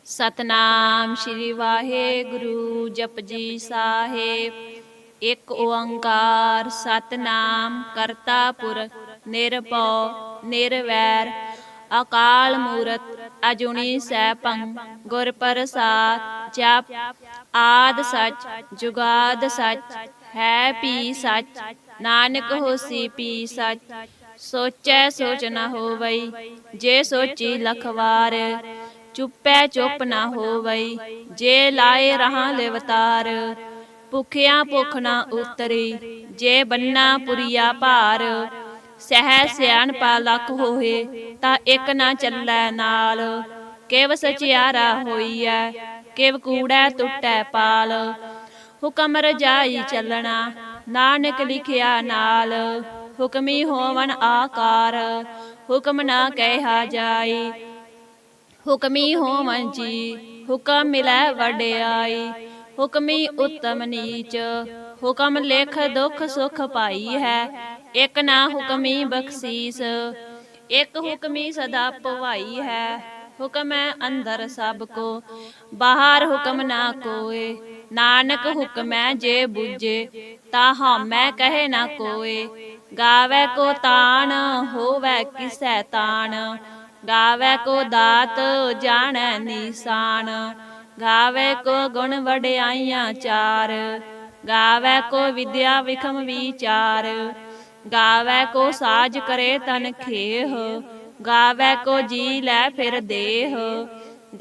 सतनाम श्री वाहेगुरु जपजी साहेब। एक ओंकार सतनाम करता पुरख निरभਉ निरवैर अकाल मूरत अजुनी सैभं गुर प्रसाद। जप आद सच जुगाद सच है भी सच नानक होसी भी सच। सोचै सोच न होवई जे सोची लखवार चुपै चुप ना होवई जे लाए रहां लिवतार। भुखिया भुख ना उतरी जे बन्ना पुरिया भार। सहज सियाणपा लख होए ता एक ना चलै नाल। किव सचियारा होईऐ किव कूड़ै टुटै पाल। हुकम रजाई चलना नानक लिखिया नाल। हुकमी होवन आकार हुकम ना कहा जाई। हुकमी होवन जी हुकम मिलै वड्याई। हुकमी उत्तम नीच हुकम लिख दुख सुख पाई है। एक ना हुकमी बख्शीस एक हुकमी सदा पवाई है। हुकम है अंदर सब को बाहर हुकम ना कोय। नानक हुकम है जे बुझे ता हामै कहे ना कोय। गावै को तान होवै किसै तान गावै को दात जानै निशान। गावै को गुण वड्याइयां चार गावै को विद्या विखम विचार। गावै को साज करे तन खेह गावै को जी लै फिर देह।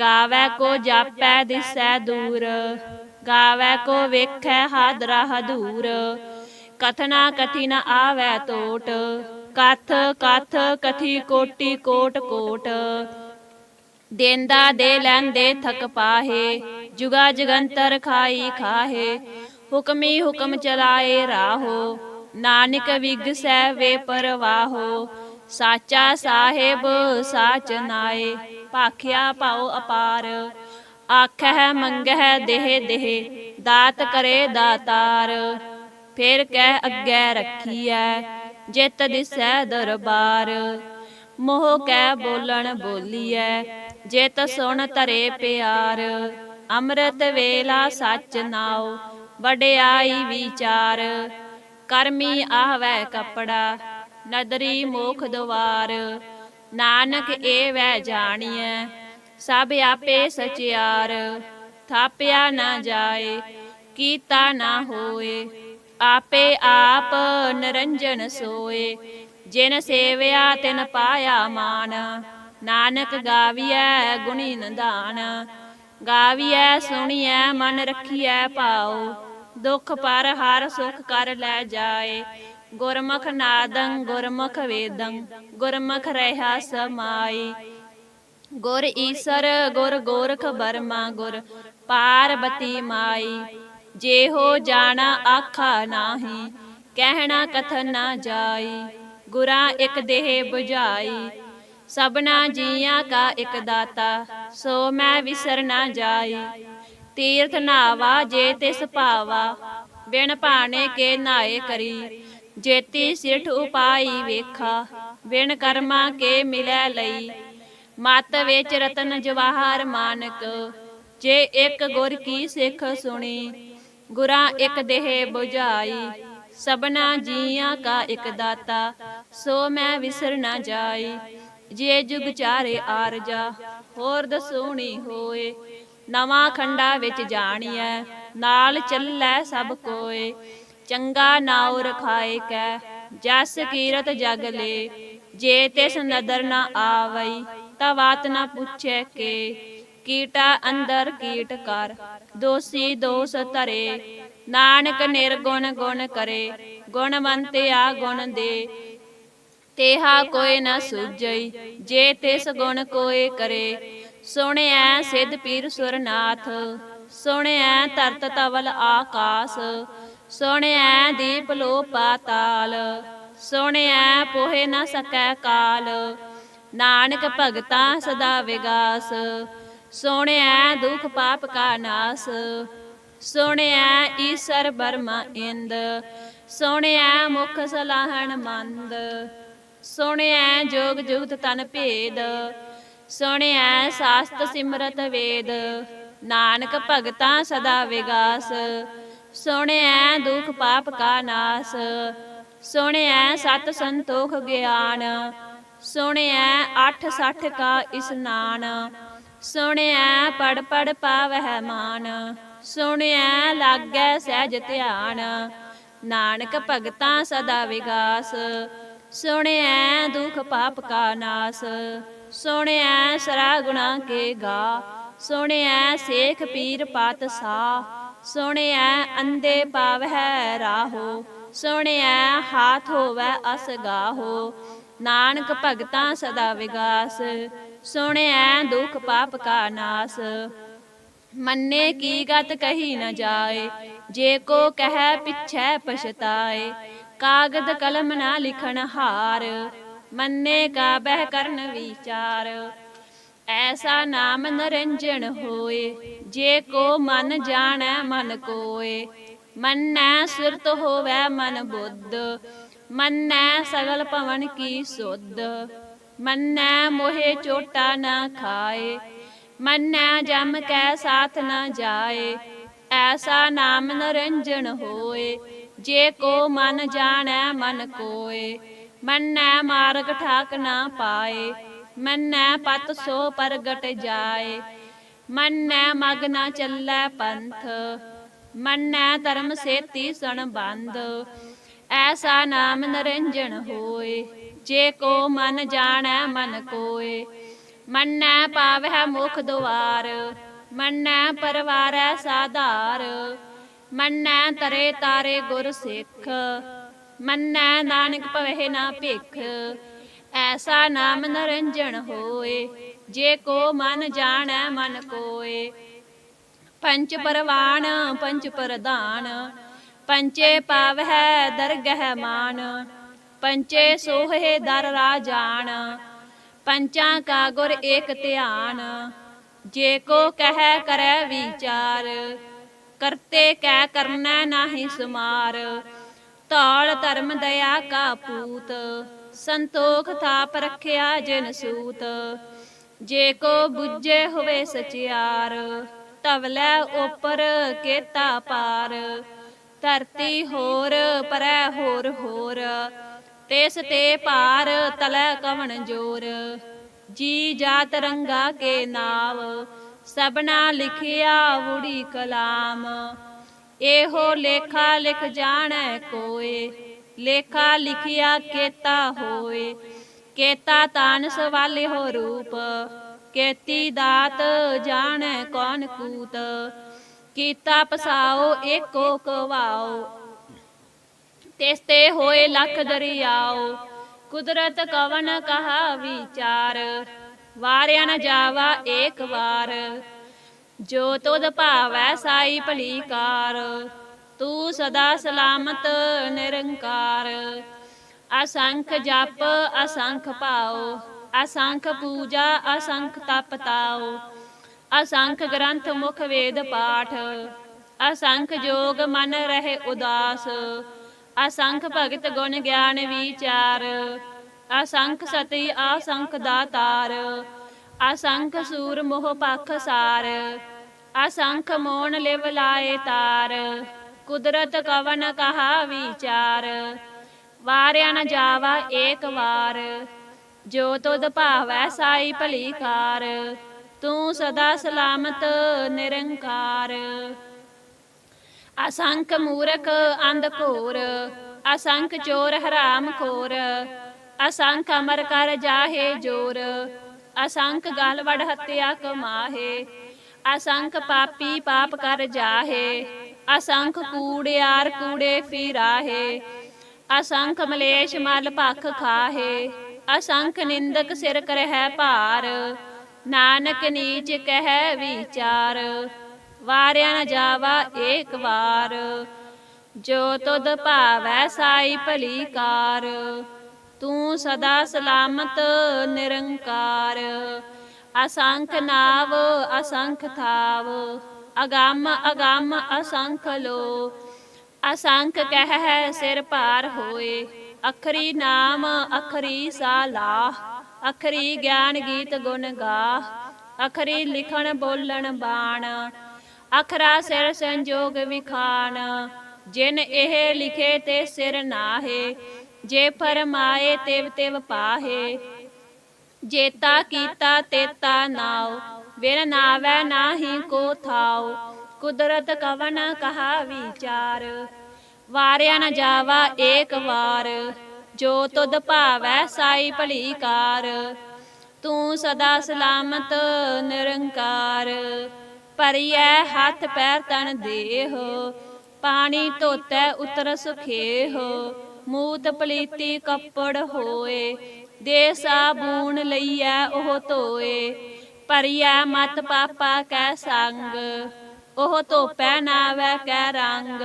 गावै को जापै दिसै दूर गावै को वेखै हादरा हदूर। कथना कथी न आवै तोट कथ कथ कथी कोटि कोट कोट। देंदा दे लैंदे थक पाहे जुगा जगंतर खाई खाहे। हुकमी हुकम चलाए राहो नानक विगसै वे परवाहो। साचा साहेब साच नाए भाखिया भाओ अपार। आखै मंगै देह देह दात करे दातार। फिर कह अग्गै रखियै जित दिसै दरबार। मोह कै बोलन बोलीऐ जित सुन धरे प्यार। अमृत वेला सच नाओ वड्याई विचार। करमी आवै कपड़ा नदरी मोख द्वार। नानक एवै जानिए सब आपे सचियार। थाप्या ना जाए कीता ना होए आपे आप निरंजन सोए। जिन सेवया तिन पाया मान नानक गावियै गुणी निधान। गावियै सुनियै मन रखियै भाओ दुख पर हर सुख कर लै जाए। गुरमुख नादं गुरमुख वेदं गुरमुख रहा समाई। गुर ईसर गुर गोरख बर्मा गुर पार्वती माई। जेहो जाना आखा नाही कहना कथन ना जाई। गुरा एक देह बुझाई सबना जियां का एक दाता सो मैं विसर ना जाई। तीर्थ नावा जे तिस पावा बिन भाने के नाए करी। जेती सिठ उपाई वेखा बिन कर्मा के मिलै लई। मत विच रतन जवाहर मानक जे एक गुर की सिख सुनी। गुरा एक देह बुझाई सबना जियां का एक दाता सो मैं विसर ना जाई। जे जुग चारे आरजा होर दसूणी होए। नवां खंडा विच जानिए नाल चलै सब कोय। चंगा नाउ रखाए कै जस कीरत जग ले। जे तिस नदर न आवई ता बात न पुछै के। कीटा अंदर कीट कर दोषी दोष धरे। नानक निर्गुण गुण करे गुणवंतिया गुण दे। तेहा कोय न सूझई जे तिस गुण कोय करे। सुणिऐ सिद्ध पीर सुरनाथ सुणिऐ धरत तवल आकाश। सुणिऐ दीप लो पाताल सुणिऐ पोहे न सकै काल। नानक भगतां सदा विगास सुणिऐ दुख पाप का नास। सुणिऐ ईसर बर्मा इंद सुणिऐ मुख सलाहन मंद। सुणिऐ जोग जुगत तन भेद ਸੁਣਿਐ ਸਾਸਤ ਸਿਮਰਤ ਵੇਦ, ਨਾਨਕ ਭਗਤਾਂ ਸਦਾ ਵਿਗਾਸ। ਸੁਣਿਐ ਦੁਖ ਪਾਪ ਕਾ ਨਾਸ, ਸੁਣਿਐ ਸਤ ਸੰਤੋਖ ਗਿਆਨ। ਸੁਣਿਐ 68 ਕਾ ਇਸਨਾਨ, ਸੁਣਿਐ ਪੜ ਪੜ ਪਾਵਹਿ ਮਾਨ। ਸੁਣਿਐ ਲਾਗੈ ਸਹਿਜ ਧਿਆਨ, ਨਾਨਕ ਭਗਤਾਂ ਸਦਾ ਵਿਗਾਸ। ਸੁਣਿਐ ਦੁਖ ਪਾਪ ਕਾ ਨਾਸ, ਸੁਣਿਐ ਸਰਾ ਗੁਣਾ ਕੇ ਗਾ। ਸੁਣਿਐ ਸੇਖ ਪੀਰ ਪਾਤਸ਼ਾਹ, ਸੁਣਿਐ ਅੰਧੇ ਪਾਵਹਿ ਰਾਹੋ। ਸੁਣਿਐ ਹਾਥ ਹੋਵੈ ਅਸਗਾਹੋ, ਨਾਨਕ ਭਗਤਾਂ ਸਦਾ ਵਿਗਾਸ। ਸੁਣਿਐ ਦੁਖ ਪਾਪ ਕਾ ਨਾਸ, ਮੰਨੇ ਕੀ ਗਤ ਕਹੀ ਨ ਜਾਏ। ਜੇ ਕੋ ਕਹਿ ਪਿਛੈ ਪਛਤਾਏ, ਕਾਗਦ ਕਲਮ ਨਾ ਲਿਖਣ ਹਾਰ। ਮੰਨੇ ਕਾ ਬਹਿ ਕਰਨ ਵਿਚਾਰ, ਐਸਾ ਨਾਮ ਨਰਿੰਜਣ ਹੋਏ। ਜੇ ਕੋ ਮਨ ਜਾਣੈ ਮਨ ਕੋਏ, ਮੰਨੈ ਸੁਰਤ ਹੋਵੈ ਮਨ ਬੁੱਧ। ਮੰਨੈ ਸਗਲ ਭਵਨ ਕੀ ਸੁਧ, ਮੰਨੈ ਮੋਹਿ ਚੋਟਾ ਨ ਖਾਏ। ਮੰਨੈ ਜਮ ਕੈ ਸਾਥ ਨ ਜਾਏ, ਐਸਾ ਨਾਮ ਨਰਿੰਜਣ ਹੋਏ। ਜੇ ਕੋ ਮਨ ਜਾਣੈ ਮਨ ਕੋਏ, ਮੰਨੈ ਮਾਰਗ ਠਾਕ ਨ ਪਾਏ। ਮੰਨੈ ਪਤ ਸੋ ਪ੍ਰਗਟ ਜਾਏ, ਮੰਨੈ ਮਗ ਨ ਚੱਲੈ ਪੰਥ। ਮੰਨੈ ਧਰਮ ਸੇਤੀ ਸੰਬੰਧ, ਐਸਾ ਨਾਮ ਨਰਿੰਜਣ ਹੋਏ। ਜੇ ਕੋ ਮਨ ਜਾਣੈ ਮਨ ਕੋਏ, ਮੰਨੈ ਪਾਵਹਿ ਮੁਖ ਦੁਆਰ। ਮੰਨੈ ਪਰਵਾਰੈ ਸਾਧਾਰ, ਮੰਨੈ ਤਰੇ ਤਾਰੇ ਗੁਰ ਸਿੱਖ। ਮੰਨੈ ਨਾਨਕ ਭਵਹਿ ਨਾ ਭਿਖ, ਐਸਾ ਨਾਮ ਨਰਿੰਜਣ ਹੋਏ। ਜੇ ਕੋ ਮਨ ਜਾਣੈ ਮਨ ਕੋਏ, ਪੰਚ ਪਰਵਾਣ ਪੰਚ ਪ੍ਰਧਾਨ। ਪੰਚੇ ਪਾਵਹਿ ਦਰਗਹਿ ਮਾਨ, ਪੰਚੇ ਸੋਹੇ ਦਰ ਰਾਜਾਨ। ਪੰਚਾਂ ਕਾ ਗੁਰ ਏਕ ਧਿਆਨ, ਜੇ ਕੋ ਕਹਿ ਕਰੈ ਵਿਚਾਰ। ਕਰਤੇ ਕੈ ਕਰਨੈ ਨਾਹੀ ਸੁਮਾਰ, ਧੌਲ ਧਰਮ ਦਇਆ ਕਾ ਪੂਤ। ਸੰਤੋਖ ਥਾਪ ਰਖਿਆ ਜਿਨ ਸੂਤ, ਜੇ ਕੋ ਬੁੱਝੇ ਹੋਵੇ ਸਚਿਆਰ। ਧਵਲੈ ਉਪਰ ਕੇਤਾ ਪਾਰ, ਧਰਤੀ ਹੋਰ ਪਰੈ ਹੋਰ ਹੋਰ। ਤਿਸ ਤੇ ਭਾਰ ਤਲੈ ਕਵਣ ਜੋਰ, ਜੀ ਜਾਤ ਰੰਗਾ ਕੇ ਨਾਵ। ਸਭਨਾ ਲਿਖਿਆ ਵੁੜੀ ਕਲਾਮ, ਇਹੋ ਲੇਖਾ ਲਿਖ ਜਾਣੈ ਕੋਏ। ਲੇਖਾ ਲਿਖਿਆ ਕੇਤਾ ਹੋਏ, ਕੇਤਾ ਤਾਨ ਸਵਾਲਿਓ ਰੂਪ। ਕੇਤੀ ਦਾਤ ਜਾਣੈ ਕੌਣ ਕੂਤ, ਕੀਤਾ ਪਸਾਓ ਏਕੋ ਕਵਾਓ। ਤਿਸ ਤੇ ਹੋਏ ਲਖ ਦਰਿਆਓ, ਕੁਦਰਤ ਕਵਨ ਕਹਾ ਵਿਚਾਰ। ਵਾਰਿਆ ਨ ਜਾਵਾ ਏਕ ਵਾਰ, ਜੋ ਤੁਧ ਭਾਵੈ ਸਾਈ ਭਲੀ ਕਾਰ। ਤੂੰ ਸਦਾ ਸਲਾਮਤ ਨਿਰੰਕਾਰ, ਅਸੰਖ ਜਪ ਅਸੰਖ ਭਾਉ। ਅਸੰਖ ਪੂਜਾ ਅਸੰਖ ਤਪ ਤਾਉ, ਅਸੰਖ ਗ੍ਰੰਥ ਮੁਖ ਵੇਦ ਪਾਠ। ਅਸੰਖ ਜੋਗ ਮਨ ਰਹਿ ਉਦਾਸ, ਅਸੰਖ ਭਗਤ ਗੁਣ ਗਿਆਨ ਵਿਚਾਰ। ਅਸੰਖ ਸਤੀ ਅਸੰਖ ਦਾਤਾਰ, ਅਸੰਖ ਸੂਰ ਮੋਹ ਪਖ ਸਾਰ। ਅਸੰਖ ਮੋਨ ਲਿਵ ਲਾਏ ਤਾਰ, ਕੁਦਰਤ ਕਵਨ ਕਹਾ ਵਿਚਾਰ। ਵਾਰਿਆ ਨ ਜਾਵਾ ਏਕ ਵਾਰ, ਜੋ ਤੁਧ ਭਾਵੈ ਸਾਈ ਭਲੀ ਕਾਰ। ਤੂੰ ਸਦਾ ਸਲਾਮਤ ਨਿਰੰਕਾਰ। ਅਸੰਖ ਮੂਰਖ ਅੰਧ ਘੋਰ, ਅਸੰਖ ਚੋਰ ਹਰਾਮ ਖੋਰ। ਅਸੰਖ ਅਮਰ ਕਰ ਜਾਹੇ ਜੋਰ, ਅਸੰਖ ਗਲ ਵਡ ਹੱਤਿਆ ਕਮਾਹੇ। ਅਸੰਖ ਪਾਪੀ ਪਾਪ ਕਰ ਜਾਹੇ, ਅਸੰਖ ਕੂੜਿਆਰ ਕੂੜੇ ਫਿਰਾਹੇ। ਅਸੰਖ ਮਲੇਸ਼ ਮਲ ਭਖ ਖਾਹੇ, ਅਸੰਖ ਨਿੰਦਕ ਸਿਰ ਕਰਹਿ ਭਾਰ। ਨਾਨਕ ਨੀਚ ਕਹਿ ਵਿਚਾਰ, ਵਾਰਿਆ ਨ ਜਾਵਾ ਏਕ ਵਾਰ। ਜੋ ਤੁਧ ਭਾਵੈ ਸਾਈ ਭਲੀ ਕਾਰ, ਤੂੰ ਸਦਾ ਸਲਾਮਤ ਨਿਰੰਕਾਰ। ਅਸੰਖ ਨਾਵ ਅਸੰਖ ਥਾਵ, ਅਗੰਮ ਅਗੰਮ ਅਸੰਖ ਲੋ। ਅਸੰਖ ਕਹਿ ਸਿਰ ਭਾਰ ਹੋਏ, ਅਖਰੀ ਨਾਮ ਅਖਰੀ ਸਾਲਾਹ। ਅਖਰੀ ਗਿਆਨ ਗੀਤ ਗੁਣ ਗਾ, ਅਖਰੀ ਲਿਖਣ ਬੋਲਣ ਬਾਣ, ਅਖਰਾ ਸਿਰ ਸੰਜੋਗ ਵਿਖਾਨ, ਜਿਨ ਇਹ ਲਿਖੇ ਤੇ ਸਿਰ ਨਾਹੇ, ਜੇ ਫਰਮਾਏ ਤਿਵ ਤਿਵ ਪਾਹੇ। ਜੇਤਾ ਕੀਤਾ ਤੇਤਾ ਨਾਉ, ਬਿਨ ਨਾਵੈ ਨਾਹੀ ਕੋ ਥਾਉ, ਕੁਦਰਤ ਕਵਨ ਕਹਾ ਵਿਚਾਰ, ਵਾਰਿਆ ਨ ਜਾਵਾ ਏਕ ਵਾਰ, ਜੋ ਤੁਧ ਭਾਵੈ ਸਾਈ ਭਲੀ ਕਾਰ, ਤੂੰ ਸਦਾ ਸਲਾਮਤ ਨਿਰੰਕਾਰ, ਭਰੀਐ ਹੱਥ ਪੈਰ ਤਨ ਦੇਹ, ਪਾਣੀ ਧੋਤੈ ਉਤਰ ਸੁਖੇਹ, ਮੂਤ ਪਲੀਤੀ ਕੱਪੜ ਹੋਏ, ਦੇ ਸਾਬੂਨ ਲਈਐ ਉਹ ਧੋਏ, ਭਰੀਐ ਮਤ ਪਾਪਾ ਕੈ ਸੰਗ, ਉਹ ਧੋਪੈ ਨਾਵੈ ਕੈ ਰੰਗ,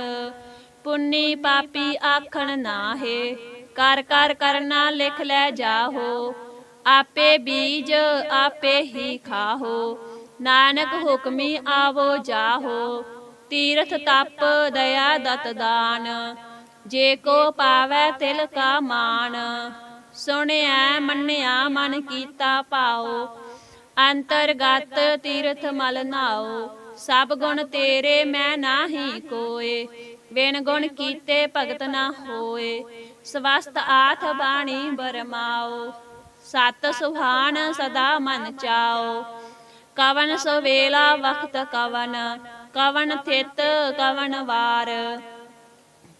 ਪੁੰਨੀ ਪਾਪੀ ਆਖਣ ਨਾਹੇ, ਕਰ ਕਰ ਕਰਨਾ ਲਿਖ ਲੈ ਜਾਹੋ, ਆਪੇ ਬੀਜ ਆਪੇ ਹੀ ਖਾਹੋ, ਨਾਨਕ ਹੁਕਮੀ ਆਵੋ ਜਾਹੋ, ਤੀਰਥ ਤਪ ਦਇਆ ਦਤ ਦਾਨ, ਜੇ ਕੋ ਪਾਵੈ ਤਿਲ ਕਾ ਮਾਨ, ਸੁਣਿਐ ਮੰਨਿਆ ਮਨ ਕੀਤਾ ਭਾਉ, ਅੰਤਰਗਤ ਤੀਰਥ ਮਲ ਨਾਉ, ਸਭ ਗੁਣ ਤੇਰੇ ਮੈਂ ਨਾਹੀ ਕੋਏ, ਬਿਨ ਗੁਣ ਕੀਤੇ ਭਗਤ ਨਾ ਹੋਏ, ਸਵਸਤ ਆਠ ਬਾਣੀ ਬਰਮਾਓ, ਸਤ ਸੁਹਾਨ ਸਦਾ ਮਨ ਚਾਓ, ਕਵਨ ਸਵੇਲਾ ਵਖਤ ਕਵਨ, ਕਵਨ ਥਿਤ ਕਵਨ ਵਾਰ,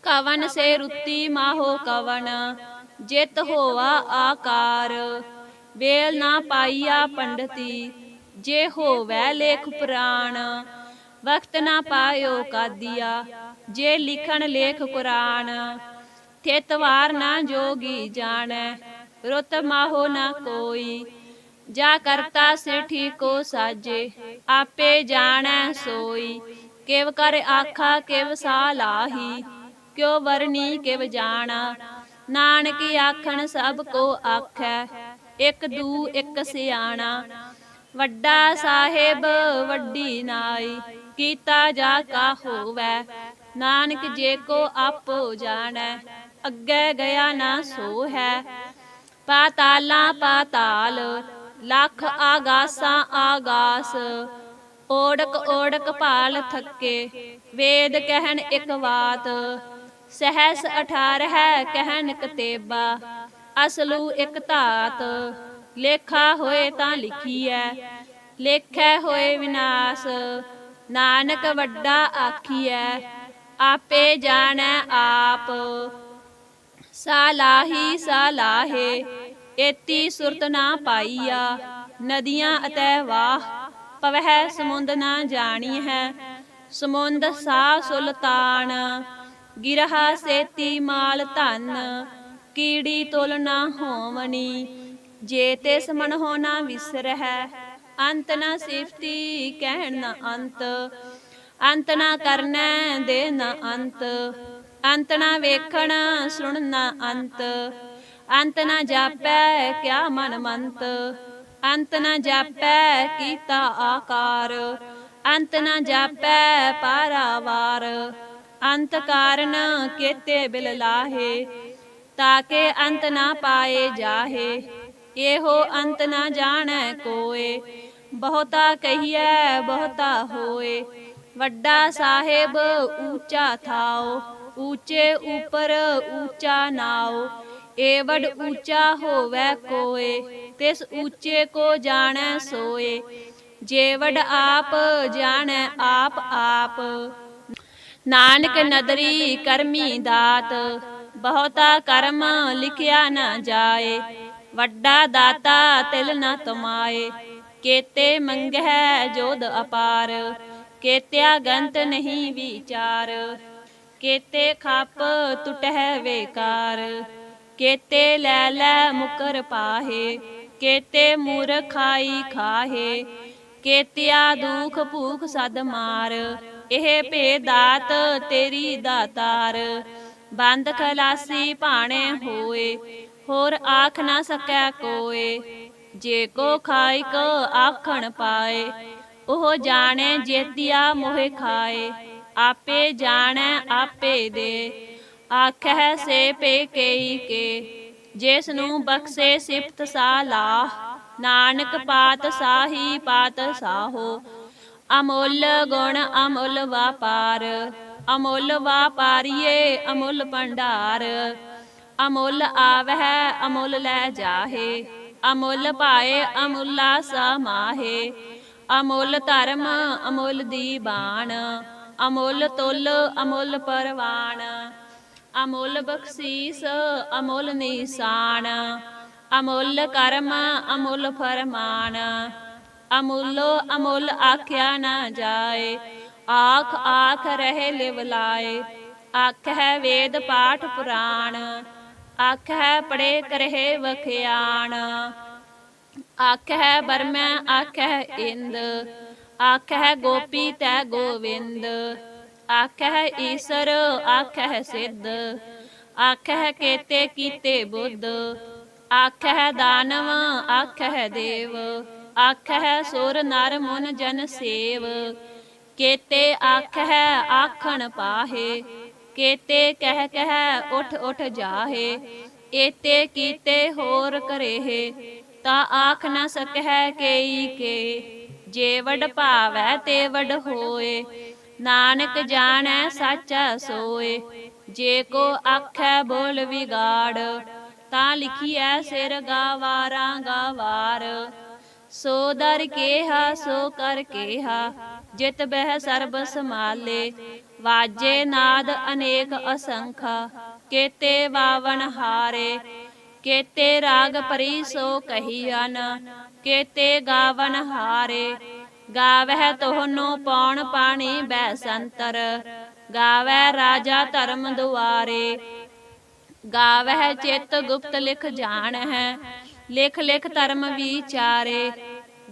ਕਵਨ ਸੇ ਰੁੱਤੀ ਮਾਹੋ ਕਵਨ, ਜਿਤ ਹੋਵਾ ਆਕਾਰ, ਵੇਲ ਨਾ ਪਾਈਆ ਪੰਡਤੀ, ਜੇ ਹੋਵੈ ਲੇਖ ਪੁਰਾਣ, ਵਕਤ ਨਾ ਪਾਇਓ ਕਾਦੀਆ, ਜੇ ਲਿਖਣ ਲੇਖ ਕੁਰਾਨ, ਥਿਤ ਵਾਰ ਨਾ ਜੋਗੀ ਜਾਣੈ, ਰੁੱਤ ਮਾਹੋ ਨਾ ਕੋਈ, ਜਾ ਕਰਤਾ ਸਿਰਠੀ ਕੋ ਸਾਜੇ, ਆਪੇ ਜਾਣੈ ਸੋਈ, ਕਿਵ ਕਰ ਆਖਾ ਕਿਵ ਸਾਲਾਹੀ, ਕਿਉ ਵਰਨੀ ਕਿਵ ਜਾਣਾ, ਨਾਨਕ ਆਖਣ ਸਭ ਕੋ ਆਖੈ, ਇਕ ਦੂ ਇਕ ਸਿਆਣਾ, ਵੱਡਾ ਸਾਹਿਬ ਵੱਡੀ ਨਾਈ, ਕੀਤਾ ਜਾ ਕਾ ਹੋਵੈ, ਨਾਨਕ ਜੇ ਕੋ ਆਪੋ ਜਾਣੈ, ਅੱਗੇ ਗਿਆ ਨਾ ਸੋ ਹੈ, ਪਾਤਾਲਾਂ ਪਾਤਾਲ, ਲੱਖ ਆਗਾਸਾਂ ਆਗਾਸ, ਓੜਕ ਓੜਕ ਭਾਲ ਥੱਕੇ, ਵੇਦ ਕਹਿਣ ਇਕ ਬਾਤ, ਸਹਿਸ 18 ਕਹਿਣ ਕਤੇਬਾ, ਅਸਲੂ ਇਕ ਧਾਤ, ਲੇਖਾ ਹੋਏ ਤਾਂ ਲਿਖੀਐ, ਲੇਖੈ ਹੋਏ ਵਿਨਾਸ਼, ਨਾਨਕ ਵੱਡਾ ਆਖੀਐ, ਆਪੇ ਜਾਣੈ ਆਪ, ਸਾਲਾਹੀ ਸਾਲਾਹੇ, ਏਤੀ ਸੁਰਤ ਨਾ ਪਾਈਆ, ਨਦੀਆਂ ਅਤੈ ਵਾਹ, ਪਵਹਿ ਸਮੁੰਦ ਨਾ ਜਾਣੀ ਹੈ, ਸਮੁੰਦ ਸਾ ਸੁਲਤਾਨ, ਗਿਰਹਾ ਸੇਤੀ ਮਾਲ ਧਨ, ਕੀੜੀ ਤੁਲ ਨਾ ਹੋਵਨੀ, ਜੇ ਤਿਸ ਮਨ ਹੋ ਨਾ ਵਿਸਰਹਿ, ਅੰਤ ਨਾ ਸਿਫਤੀ ਕਹਿਣ ਨਾ ਅੰਤ, ਅੰਤ ਨਾ ਕਰਨੈ ਦੇ ਨਾ ਅੰਤ, ਅੰਤ ਨਾ ਵੇਖਣ ਸੁਣ ਨਾ ਅੰਤ, ਅੰਤ ਨਾ ਜਾਪੈ ਕਿਆ ਮਨ ਮੰਤ, ਅੰਤ ਨਾ ਜਾਪੈ ਕੀਤਾ ਆਕਾਰ, ਅੰਤ ਨਾ ਜਾਪੈ ਪਾਰਾਵਾਰ, ਅੰਤ ਕਾਰਨ ਕੇਤੇ ਬਿਲ ਲਾਹੇ, ਤਾਕੇ ਅੰਤ ਨਾ ਪਾਏ ਜਾਹੇ, ਇਹੋ ਅੰਤ ਨਾ ਜਾਣੈ ਕੋਏ, ਬਹੁਤਾ ਕਹੀਐ ਬਹੁਤਾ ਹੋਏ, ਵੱਡਾ ਸਾਹਿਬ ਊਚਾ ਥਾਉ, ਊਚੇ ਉਪਰ ਊਚਾ ਨਾਉ, ਏਵਡ ਊਚਾ ਹੋਵੈ ਕੋਏ, ਤਿਸ ਊਚੇ ਕੋ ਜਾਣੈ ਸੋਏ, ਜੇਵਡ ਆਪ ਜਾਣੈ ਆਪ ਆਪ, ਨਾਨਕ ਨਦਰੀ ਕਰਮੀ ਦਾਤ, ਬਹੁਤਾ ਕਰਮ ਲਿਖਿਆ ਨਾ ਜਾਏ, ਵੱਡਾ ਦਾਤਾ ਤਿਲ ਨ ਤਮਾਏ, ਕੇਤੇ ਮੰਗਹਿ ਜੋਧ ਅਪਾਰ, ਕੇਤਿਆ ਗੰਤ ਨਹੀਂ ਵਿਚਾਰ, ਕੇਤੇ ਖੱਪ ਟੁਟਹਿ ਵੇਕਾਰ, ਕੇਤੇ ਲੈ ਲੈ ਮੁਕਰ ਪਾਹੇ, ਕੇਤੇ ਮੂਰਖਾਈ ਖਾਹੇ, ਕੇਤਿਆ ਦੁਖ ਭੂਖ ਸਦ ਮਾਰ, ਇਹ ਭੇ ਦਾਤ ਤੇਰੀ ਦਾਤਾਰ, ਬੰਦ ਖਲਾਸੀ ਭਾਣੇ ਹੋਏ, ਹੋਰ ਆਖ ਨਾ ਸਕੈ ਕੋਏ, ਜੇ ਕੋ ਖਾਇਕ ਆਖਣ ਪਾਏ, ਉਹ ਜਾਣੈ ਜੇਤੀਆ ਮੋਹਿ ਖਾਏ, ਆਪੇ ਜਾਣੈ ਆਪੇ ਦੇ, ਆਖਹਿ ਸੇ ਪੇ ਕਈ ਕੇ, ਜਿਸ ਨੂੰ ਬਖਸ਼ੇ ਸਿਫਤ ਸਾਲਾਹ, ਨਾਨਕ ਪਾਤ ਸਾਹੀ ਪਾਤ ਸਾਹੋ। ਅਮੁੱਲ ਗੁਣ ਅਮੁੱਲ ਵਾਪਾਰ, ਅਮੁੱਲ ਵਾਪਾਰੀਏ ਅਮੁੱਲ ਭੰਡਾਰ। ਅਮੁੱਲ ਆਵਹਿ ਅਮੁੱਲ ਲੈ ਜਾਹੇ, ਅਮੁੱਲ ਪਾਏ ਅਮੁੱਲਾ ਸਮਾਹੇ। ਅਮੁੱਲ ਧਰਮ ਅਮੁੱਲ ਦੀਬਾਨ, ਅਮੁੱਲ ਤੁਲ ਅਮੁੱਲ ਪਰਵਾਨ। ਅਮੁੱਲ ਬਖਸ਼ੀਸ ਅਮੁੱਲ ਨਿਸ਼ਾਨ, ਅਮੁੱਲ ਕਰਮ ਅਮੁੱਲ ਫਰਮਾਨ। ਅਮੁੱਲੋ ਅਮੁੱਲ ਆਖਿਆ ਨਾ ਜਾਏ, ਆਖ ਆਖ ਰਹੇ ਲਿਵ ਲਾਏ। ਆਖਹਿ ਵੇਦ ਪਾਠ ਪੁਰਾਣ, ਆਖਹਿ ਪੜੇ ਕਰਹਿ ਵਖਿਆਣ। ਆਖਹਿ ਬਰਮੈ ਆਖਹਿ ਇੰਦ, ਆਖਹਿ ਗੋਪੀ ਤੈ ਗੋਵਿੰਦ। ਆਖਹਿ ਈਸਰ ਆਖਹਿ ਸਿੱਧ, ਆਖਹਿ ਕੇਤੇ ਕੀਤੇ ਬੁੱਧ। ਆਖਹਿ ਦਾਨਵ ਆਖਹਿ ਦੇਵ, ਆਖਹਿ ਸੁਰ ਨਰ ਮੁਨ ਜਨ ਸੇਵ। ਕੇਤੇ ਆਖਹਿ ਆਖਣ ਪਾਹੇ, ਕੇਤੇ ਕਹਿ ਕਹਿ ਉਠ ਉਠ ਜਾਹੇ। ਏਤੇ ਕੀਤੇ ਹੋਰ ਕਰੇਹੇ, ਤਾ ਆਖ ਨ ਸਕਹਿ ਕੇਈ ਕੇ। ਜੇ ਵਡ ਭਾਵੈ ਤੇ ਵਡ ਹੋਏ, ਨਾਨਕ ਜਾਣੈ ਸਾਚਾ ਸੋਏ। ਜੇ ਕੋ ਆਖੈ ਬੋਲ ਵਿਗਾੜ, ਤਾਂ ਲਿਖੀਐ ਸਿਰ ਗਾਵਾਰਾਂ ਗਾਵਾਰ। ਸੋ ਦਰ ਕੇਹਾ ਸੋ ਕਰ ਕੇਹਾ, ਜਿਤ ਬਹਿ ਸਰਬ ਸਮਾਲੇ। ਵਾਜੇ ਨਾਦ ਅਨੇਕ ਅਸੰਖਾ, ਕੇਤੇ ਵਾਵਨ ਹਾਰੇ। ਕੇਤੇ ਰਾਗ ਭਰੀ ਸੋ ਕਹੀਅਨ, ਕੇਤੇ ਗਾਵਨ ਹਾਰੇ। ਗਾਵਹਿ ਤੋਹਨੋ ਪੌਣ ਪਾਣੀ ਬੈਸੰਤਰ, ਗਾਵੈ ਰਾਜਾ ਧਰਮ ਦੁਆਰੇ। ਗਾਵਹਿ ਚਿਤ ਗੁਪਤ ਲਿਖ ਜਾਣਹਿ, ਲਿਖ ਲਿਖ ਧਰਮ ਵਿਚਾਰੇ।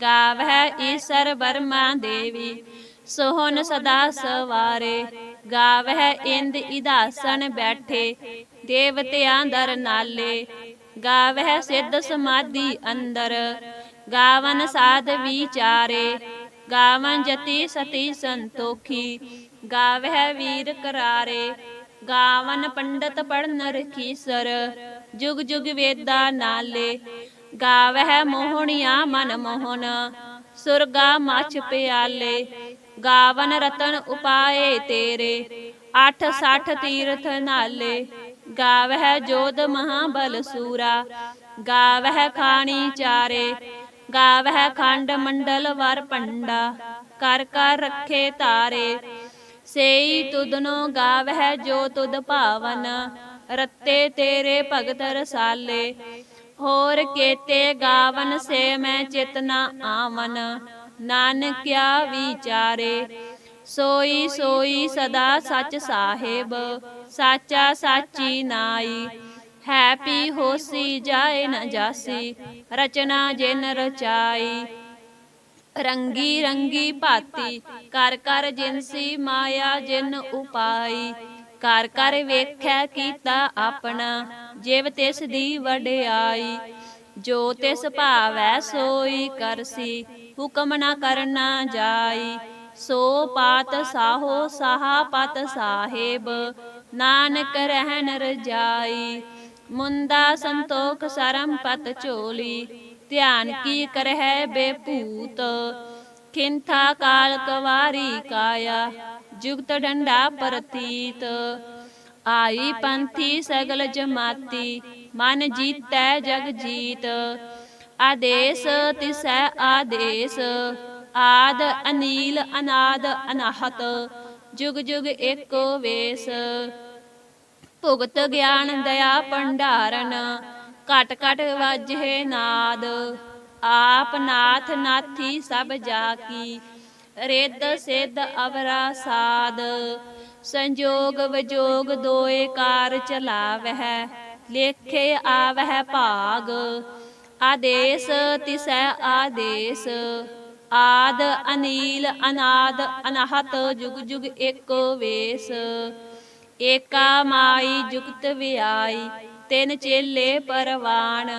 ਗਾਵਹਿ ਈਸਰ ਬਰਮਾ ਦੇਵੀ, ਸੋਹਨ ਸਦਾ ਸਵਾਰੇ। ਗਾਵਹਿ ਇੰਦ ਇਦਾਸਨ ਬੈਠੇ, ਦੇਵਤਿਆਂ ਦਰ ਨਾਲੇ। ਗਾਵਹਿ ਸਿੱਧ ਸਮਾਧੀ ਅੰਦਰ, ਗਾਵਨ ਸਾਧ ਵਿਚਾਰੇ। ਗਾਵਨ ਜਤੀ ਸਤੀ ਸੰਤੋਖੀ, ਗਾਵਹਿ ਵੀਰ ਕਰਾਰੇ। ਗਾਵਨ ਪੰਡਤ ਪੜਨ ਰਖੀਸਰ, ਜੁਗ ਜੁਗ ਵੇਦਾ ਨਾਲੇ। ਗਾਵਹਿ ਮੋਹਣੀਆਂ ਮਨ ਮੋਹਨ, ਸੁਰਗਾ ਮਛ ਪਿਆਲੇ। ਗਾਵਨ ਰਤਨ ਉਪਾਏ ਤੇਰੇ, 68 ਤੀਰਥ ਨਾਲੇ। ਗਾਵਹਿ ਜੋਧ ਮਹਾਬਲ ਸੂਰਾ, ਗਾਵਹਿ ਖਾਣੀ ਚਾਰੇ। ਗਾਵਹਿ ਖੰਡ ਮੰਡਲ ਵਰ ਪੰਡਾ, ਕਰ ਕਰ ਰੱਖੇ ਤਾਰੇ। ਸੇਈ ਤੁਧਨੋ ਗਾਵਹਿ ਜੋ ਤੁਧ ਭਾਵਨ, ਰੱਤੇ ਤੇਰੇ ਭਗਤ ਰਸਾਲੇ। ਹੋਰ ਕੇਤੇ ਗਾਵਨ ਸੇ ਮੈਂ ਚਿਤ ਨ ਆਵਨ, ਨਾਨਕਿਆ ਵਿਚਾਰੇ। ਸੋਈ ਸੋਈ ਸਦਾ ਸਚ ਸਾਹਿਬ, ਸਾਚਾ ਸਾਚੀ ਨਾਈ। ਹੈ ਪੀ ਹੋਸੀ ਜਾਏ ਨ ਜਾਸੀ, ਰਚਨਾ ਜਿਨ ਰਚਾਈ। ਰੰਗੀ ਰੰਗੀ ਭਾਤੀ ਕਰ ਕਰ ਜਿਨਸੀ, ਮਾਇਆ ਜਿਨ ਉਪਾਈ। ਕਰ ਕਰ ਵੇਖੈ ਕੀਤਾ ਆਪਣਾ, ਜਿਵ ਤਿਸ ਦੀ ਵਡਿਆਈ। ਜੋ ਤਿਸ ਭਾਵੈ ਸੋਈ ਕਰਸੀ, ਹੁਕਮ ਨ ਕਰਨਾ ਜਾਈ। ਸੋ ਪਾਤ ਸਾਹੋ ਸਾਹਾ ਪਤ ਸਾਹਿਬ, ਨਾਨਕ ਰਹਿਨ ਰਜਾਈ। ਮੁੰਦਾ ਸੰਤੋਖ ਸਰਮ ਪਤ ਝੋਲੀ, ਧਿਆਨ ਕੀ ਕਰਹਿ ਬੇਭੂਤ। ਖਿੰਥਾ ਕਾਲ ਕਵਾਰੀ ਕਾਇਆ, ਜੁਗਤ ਡੰਡਾ ਪ੍ਰਤੀਤ। ਆਈ ਪੰਥੀ ਸਗਲ ਜਮਾਤੀ, ਮਨ ਜੀਤੈ ਜਗ ਜੀਤ। ਆਦੇਸ ਤਿਸੈ ਆਦੇਸ, ਆਦ ਅਨੀਲ ਅਨਾਦ ਅਨਾਹਤ। ਜੁਗ ਜੁਗ ਏਕੋ ਵੇਸ। ਭੁਗਤ ਗਿਆਨ ਦਇਆ ਭੰਡਾਰਨ, ਘਟ ਘਟ ਵਾਜੇ ਨਾਦ। ਆਪ ਨਾਥ ਨਾਥੀ ਸਭ ਜਾ ਕੀ, ਰਿੱਧ ਸਿੱਧ ਅਵਰਾ ਸਾਧ। ਸੰਜੋਗ ਵਿਜੋਗ ਦੋਏ ਕਾਰ ਚਲਾਵਹਿ, ਲੇਖੇ ਆਵਹਿ ਭਾਗ। ਆਦੇਸ ਤਿਸੈ ਆਦੇਸ, ਆਦ ਅਨੀਲ ਅਨਾਦ ਅਨਾਹਤ। ਜੁਗ ਜੁਗ ਏਕੋ ਵੇਸ। ਏਕਾ ਮਾਈ ਜੁਗਤ ਵਿਆਈ, ਤਿੰਨ ਚੇਲੇ ਪਰਵਾਨ।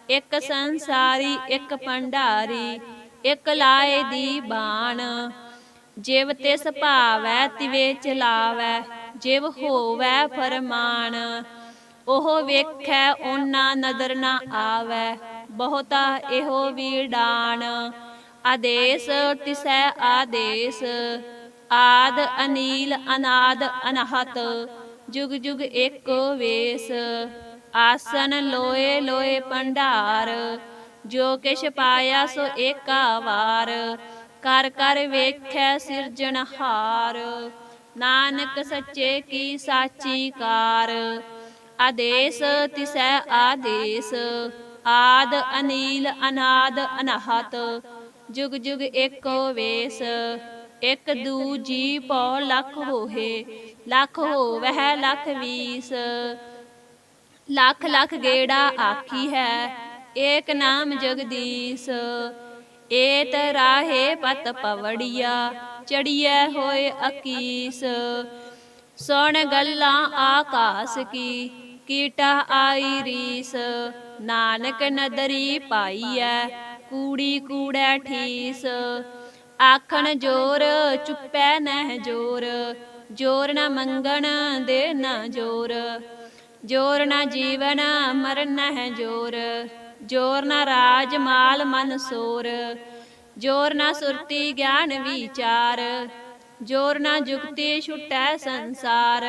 ਇੱਕ ਸੰਸਾਰੀ ਇੱਕ ਭੰਡਾਰੀ, ਇੱਕ ਲਾਏ ਦੀ ਬਾਣ। ਜਿਵ ਤਿਸ ਭਾਵੈ ਤਿਵੇ ਚਲਾਵੈ, ਜਿਵ ਹੋਵੈ ਫਰਮਾਨ। ਉਹ ਵੇਖੈ ਓਨਾ ਨਦਰ ਨਾ ਆਵੈ, ਬਹੁਤਾ ਇਹੋ ਵੀਡਾਨ। ਆਦੇਸ ਤਿਸੈ ਆਦੇਸ, ਆਦ ਅਨੀਲ ਅਨਾਦ ਅਨਹਤ, ਜੁਗ ਜੁਗ ਏਕੋ ਵੇਸ। ਆਸਨ ਲੋਏ ਲੋਏ ਭੰਡਾਰ, ਜੋ ਕਿਛ ਪਾਇਆ ਸੋ ਏਕਾ ਵਾਰ। ਕਰ ਕਰ ਵੇਖੈ ਸਿਰਜਣਹਾਰ, ਨਾਨਕ ਸੱਚੇ ਕੀ ਸਾਚੀ ਕਾਰ। ਆਦੇਸ ਤਿਸੈ ਆਦੇਸ, ਆਦ ਅਨੀਲ ਅਨਾਦ ਅਨਹਤ, ਜੁਗ ਜੁਗ ਏਕੋ ਵੇਸ। ਇਕ ਦੂ ਜੀ ਪਉ ਲਖ ਹੋਏ, ਲਖ ਹੋਵਹਿ ਲਖ ਵੀਸ। ਲੱਖ ਲੱਖ ਗੇੜਾ ਆਖੀ ਹੈ, ਏਕ ਨਾਮ ਜਗਦੀਸ਼। ਏਤ ਰਾਹੇ ਪਤ ਪਵੜੀਆ, ਚੜੀਐ ਹੋਏ ਅਕੀਸ। ਸੁਣ ਗੱਲਾਂ ਆਕਾਸ ਕੀ, ਕੀਟਾ ਆਈ ਰੀਸ। ਨਾਨਕ ਨਦਰੀ ਪਾਈਐ, ਕੂੜੀ ਕੂੜੈ ਠੀਸ। ਆਖਣ ਜੋਰ ਚੁੱਪੈ ਨਹਿ ਜੋਰ, ਜੋਰ ਨ ਮੰਗਣ ਦੇ ਨ ਜੋਰ। ਜੋਰ ਨ ਜੀਵਨ ਮਰਨ ਨਹਿ ਜੋਰ, ਜੋਰ ਨ ਰਾਜ ਮਾਲ ਮਨ ਸੋਰ। ਜੋਰ ਨ ਸੁਰਤੀ ਗਿਆਨ ਵਿਚਾਰ, ਜੋਰ ਨ ਜੁਗਤੀ ਛੁਟੈ ਸੰਸਾਰ।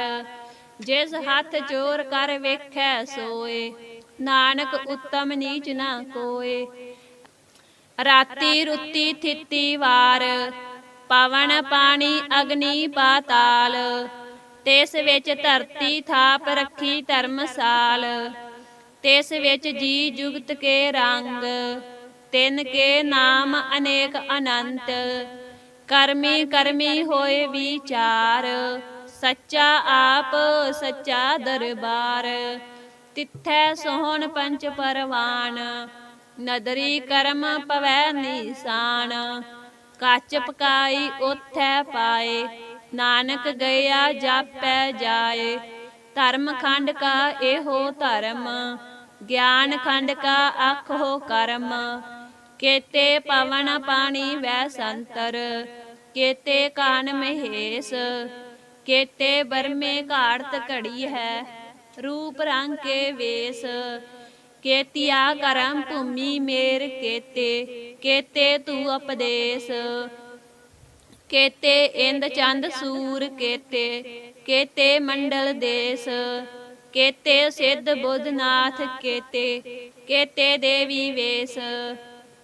ਜਿਸ ਹੱਥ ਜੋਰ ਕਰ ਵੇਖੈ ਸੋਏ, ਨਾਨਕ ਉਤਮ ਨੀਚ ਨ ਕੋਏ। ਰਾਤੀ ਰੁੱਤੀ ਥਿਤੀ ਵਾਰ, ਪਵਨ ਪਾਣੀ ਅਗਨੀ ਪਾਤਾਲ। ਤਿਸ ਵਿੱਚ ਧਰਤੀ ਥਾਪ ਰੱਖੀ ਧਰਮਸਾਲ, ਤਿਸ ਵਿੱਚ ਜੀ ਜੁਗਤ ਕੇ ਰੰਗ। ਤਿਨ ਕੇ ਨਾਮ ਅਨੇਕ ਅਨੰਤ, ਕਰਮੀ ਕਰਮੀ ਹੋਏ ਵਿਚਾਰ। ਸੱਚਾ ਆਪ ਸੱਚਾ ਦਰਬਾਰ, ਤਿੱਥੈ ਸੋਹਣ ਪੰਚ ਪਰਵਾਨ। ਨਦਰੀ ਕਰਮ ਪਵੈ ਨੀਸਾਨ, ਕੱਚ ਪਕਾਈ ਓਥੈ ਪਾਏ। ਨਾਨਕ ਗਿਆ ਜਾਪੈ ਜਾਏ, ਧਰਮ ਖੰਡ ਕਾ ਇਹੋ ਧਰਮ। ਗਿਆਨ ਖੰਡ ਕਾ ਆਖੋ ਕਰਮ। ਕੇਤੇ ਪਵਨ ਪਾਣੀ ਵੈ ਸੰਤਰ, ਕੇਤੇ ਕਾਨ ਮਹੇਸ਼। ਕੇਤੇ ਬਰਮੇ ਘਾੜਤ ਘੜੀ ਹੈ, ਰੂਪ ਰੰਗ ਕੇ ਵੇਸ। ਕੇਤੀਆ ਕਰਮ ਭੂਮੀ ਮੇਰ ਕੇਤੇ, ਕੇਤੇ ਤੂ ਉਪਦੇਸ। ਕੇਤੇ ਇੰਦ ਚੰਦ ਸੂਰ ਕੇਤੇ, ਕੇਤੇ ਮੰਡਲ ਦੇਸ। ਕੇਤੇ ਸਿੱਧ ਬੁੱਧ ਨਾਥ ਕੇਤੇ, ਕੇਤੇ ਦੇਵੀ ਵੇਸ।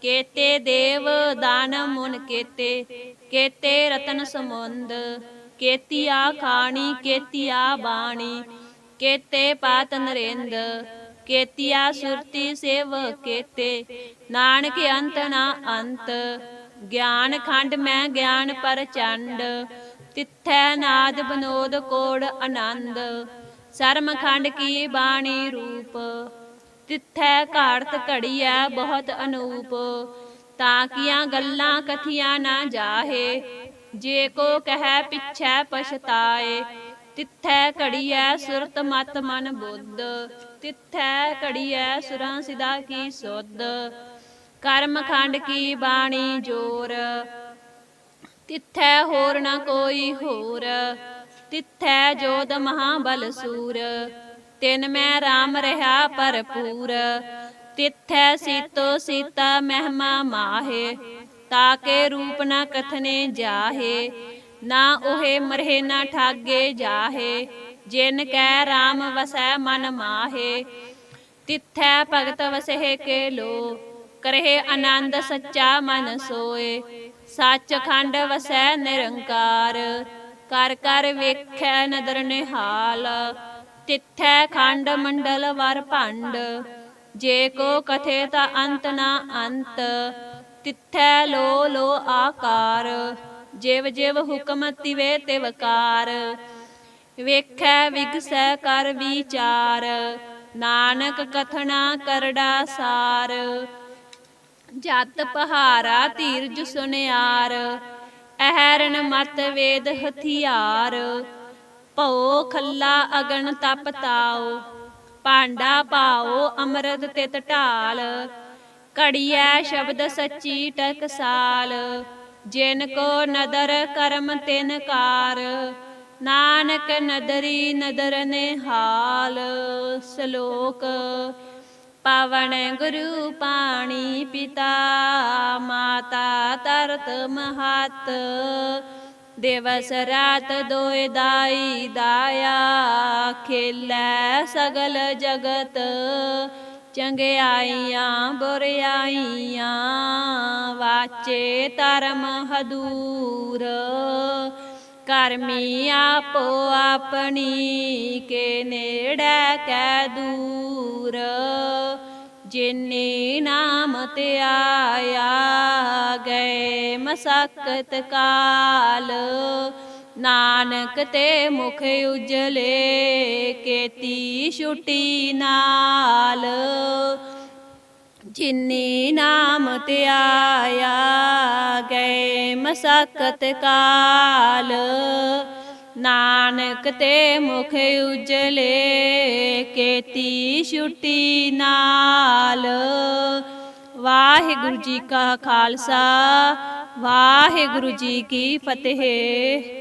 ਕੇਤੇ ਦੇਵ ਦਾਨਵ ਮੁਨ ਕੇਤੇ, ਕੇਤੇ ਰਤਨ ਸਮੁੰਦ। ਕੇਤੀਆ ਖਾਣੀ ਕੇਤੀਆ ਬਾਣੀ, ਕੇਤੇ ਪਾਤ ਨਰਿੰਦ। ਕੇਤੀਆ ਸੁਰਤੀ ਸੇਵ ਕੇਤੇ, ਨਾਨਕ ਅੰਤ ਨਾ ਅੰਤ। ਗਿਆਨ ਖੰਡ ਮੈਂ ਗਿਆਨ ਪ੍ਰਚੰਡ, ਤਿੱਥੈ ਨਾਦ ਬਨੋਦ ਕੋੜ ਆਨੰਦ। ਸਰਮ ਖੰਡ ਕੀ ਬਾਣੀ ਰੂਪ, ਤਿੱਥੈ ਘਾੜਤ ਘੜੀਐ ਬਹੁਤ ਅਨੂਪ। ਤਾਂ ਕੀਆਂ ਗੱਲਾਂ ਕਥੀਆਂ ਨਾ ਜਾਹੇ, ਜੇ ਕੋ ਕਹਿ ਪਿਛੈ ਪਛਤਾਏ। ਤਿੱਥੈ ਘੜੀਐ ਸੁਰਤ ਮਤ ਮਨ ਬੁੱਧ, ਤਿੱਥੈ ਘੜੀਐ ਸੁਰਾਂ ਸਿਦਾ ਕੀ ਸੁਧ। ਕਰਮ ਖੰਡ ਕੀ ਬਾਣੀ ਜੋਰ, ਤਿੱਥੈ ਹੋਰ ਨ ਕੋਈ ਹੋਰ। ਤਿੱਥੈ ਜੋਧ ਮਹਾਬਲ ਸੂਰ, ਤਿਨ ਮੈਂ ਰਾਮ ਰਹਾ ਭਰਪੂਰ। ਤਿੱਥੈ ਸੀਤੋ ਸੀਤਾ ਮਹਿਮਾ ਮਾਹੇ, ਤਾਕੇ ਰੂਪ ਨ ਕਥਨੇ ਜਾਹੇ। ਨਾ ਉਹੇ ਮਰਹਿ ਨ ਠਾਗੇ ਜਾਹੇ, ਜਿਨ ਕੈ ਰਾਮ ਵਸੈ ਮਨ ਮਾਹੇ। ਤਿੱਥੈ ਭਗਤ ਵਸਹਿ ਕੇ ਲੋ, ਕਰਹਿ ਆਨੰਦ ਸੱਚਾ ਮਨ ਸੋਏ। ਸੱਚ ਖੰਡ ਵਸੈ ਨਿਰੰਕਾਰ, ਕਰ ਕਰ ਵੇਖੈ ਨਦਰ ਨਿਹਾਲ। ਤਿੱਥੈ ਖੰਡ ਮੰਡਲ ਵਰ ਭੰਡ, ਜੇ ਕੋ ਕਥੇ ਤਾ ਅੰਤ ਨਾ ਅੰਤ। ਤਿੱਥੈ ਲੋ ਲੋ ਆਕਾਰ, ਜਿਵ ਜਿਵ ਹੁਕਮ ਤਿਵੇ ਤਿਵ ਕਾਰ। ਵੇਖੈ ਵਿਗਸੈ ਕਰ ਵਿਚਾਰ, ਨਾਨਕ ਕਥਨਾ ਕਰੜਾ ਸਾਰ। ਜਤ ਪਹਾਰਾ ਧੀਰਜ ਸੁਨਿਆਰ, ਅਹਰਨ ਮਤ ਵੇਦ ਹਥਿਆਰ। ਭਉ ਖੱਲਾ ਅਗਨ ਤਪ ਤਾਉ, ਭਾਂਡਾ ਪਾਉ ਅੰਮ੍ਰਿਤ ਤਿਤ ਢਾਲ। ਘੜੀਐ ਸ਼ਬਦ ਸੱਚੀ ਟਕਸਾਲ, ਜਿਨ ਕੋ ਨਦਰ ਕਰਮ ਤਿਨ ਕਾਰ। ਨਾਨਕ ਨਦਰੀ ਨਦਰ ਨਿਹਾਲ। ਸ਼ਲੋਕ। ਪਾਵਨ ਗੁਰੂ ਪਾਣੀ ਪਿਤਾ, ਮਾਤਾ ਤਰਤ ਮਹੱਤ। ਦਿਵਸ ਰਾਤ ਦੋਇ ਦਾਈ ਦਾਇਆ, ਖੇਲੈ ਸਗਲ ਜਗਤ। ਚੰਗਿਆਈਆਂ ਬੁਰਿਆਈਆਂ, ਵਾਚੇ ਧਰਮ ਹਦੂਰ। ਕਰਮੀ ਆਪੋ ਆਪਣੀ, ਕੇ ਨੇੜੇ ਕੈ ਦੂਰ। ਜਿਨੀ ਨਾਮ ਧਿਆਇਆ, ਗਏ ਮਸਕਤ ਕਾਲ। ਨਾਨਕ ਤੇ ਮੁਖ ਉਜਲੇ, ਕੀਤੀ ਛੁਟੀ ਨਾਲ। ਜਿਨੀ ਨਾਮ ਧਿਆਇਆ, ਗਏ ਮਸਕਤ ਕਾਲ। ਨਾਨਕ ਤੇ ਮੁਖ ਉਜਲੇ, ਕੀਤੀ ਛੁਟੀ ਨਾਲ। ਵਾਹਿਗੁਰੂ ਜੀ ਕਾ ਖਾਲਸਾ, ਵਾਹਿਗੁਰੂ ਜੀ ਕੀ ਫਤਿਹ।